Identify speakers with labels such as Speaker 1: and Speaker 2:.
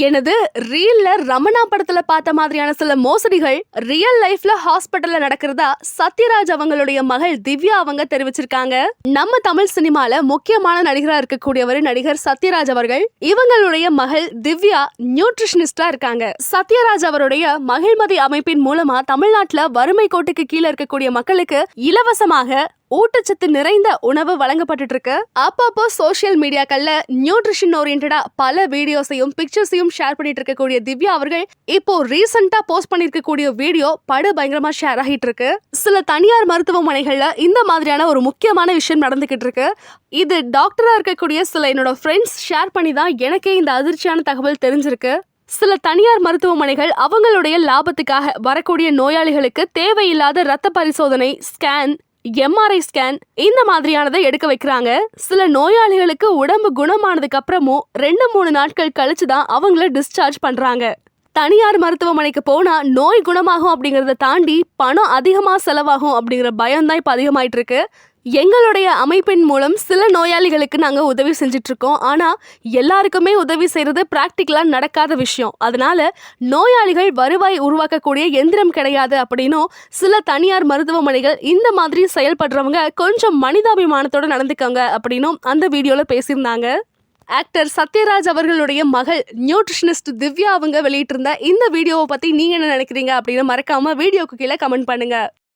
Speaker 1: எனது ரீல்ல ரமணா படத்துல பார்த்த மாதிரியான சில மோசடிகள் ரியல் லைஃப்ல ஹாஸ்பிட்டல்ல நடக்கிறதா சத்யராஜ் அவங்களுடைய மகள் திவ்யா அவங்க தெரிவிச்சிருக்காங்க. நம்ம தமிழ் சினிமால முக்கியமான நடிகரா இருக்கக்கூடியவர் நடிகர் சத்யராஜ் அவர்கள். இவங்களுடைய மகள் திவ்யா நியூட்ரிஷனிஸ்டா இருக்காங்க. சத்யராஜ் அவருடைய மகிழ்மதி அமைப்பின் மூலமா தமிழ்நாட்டுல வறுமை கோட்டுக்கு கீழே இருக்கக்கூடிய மக்களுக்கு இலவசமாக ஊட்டச்சத்து நிறைந்த உணவு வழங்கப்பட்டு இருக்கு. அப்பப்போ சோசியல் மீடியாக்கள்ல நியூட்ரிஷன் ஓரியன்டா பல வீடியோஸையும் பிக்சர்ஸையும் ஷேர் பண்ணிட்டு இருக்கக்கூடிய திவ்யா அவர்கள் இப்போ ரீசெண்டா போஸ்ட் பண்ணிருக்கக்கூடிய வீடியோ படு பயங்கரமா ஷேர் ஆகிட்டு இருக்கு. சில தனியார் மருத்துவமனைகள்ல இந்த மாதிரியான ஒரு முக்கியமான விஷயம் நடந்துகிட்டு இருக்கு. இது டாக்டரா இருக்கக்கூடிய சில என்னோட ஃப்ரெண்ட்ஸ் ஷேர் பண்ணி தான் எனக்கே இந்த அதிர்ச்சியான தகவல் தெரிஞ்சிருக்கு. சில தனியார் மருத்துவமனைகள் அவங்களுடைய லாபத்துக்காக வரக்கூடிய நோயாளிகளுக்கு தேவையில்லாத ரத்த பரிசோதனை, ஸ்கேன், எம்ஆர்ஐ ஸ்கேன் இந்த மாதிரியானதை எடுக்க வைக்கிறாங்க. சில நோயாளிகளுக்கு உடம்பு குணமானதுக்கு அப்புறமும் 2-3 நாட்கள் கழிச்சுதான் அவங்கள டிஸ்சார்ஜ் பண்றாங்க. தனியார் மருத்துவமனைக்கு போனா நோய் குணமாகும் அப்படிங்கறத தாண்டி பணம் அதிகமா செலவாகும் அப்படிங்கிற பயம் தான் இப்ப அதிகமாயிட்டு இருக்கு. எங்களுடைய அமைப்பின் மூலம் சில நோயாளிகளுக்கு நாங்க உதவி செஞ்சுட்டு இருக்கோம். ஆனா எல்லாருக்குமே உதவி செய்யறது பிராக்டிக்கலா நடக்காத விஷயம். அதனால நோயாளிகள் வருவாய் உருவாக்கக்கூடிய எந்திரம் கிடையாது அப்படின்னும் சில தனியார் மருத்துவமனைகள் இந்த மாதிரி செயல்படுறவங்க கொஞ்சம் மனிதாபிமானத்தோட நடந்துக்கோங்க அப்படின்னும் அந்த வீடியோல பேசியிருந்தாங்க. ஆக்டர் சத்யராஜ் அவர்களுடைய மகள் நியூட்ரிஷனிஸ்ட் திவ்யா அவங்க வெளியிட்டிருந்த இந்த வீடியோவை பத்தி நீங்க என்ன நினைக்கிறீங்க அப்படின்னு மறக்காம வீடியோக்கு கீழே கமெண்ட் பண்ணுங்க.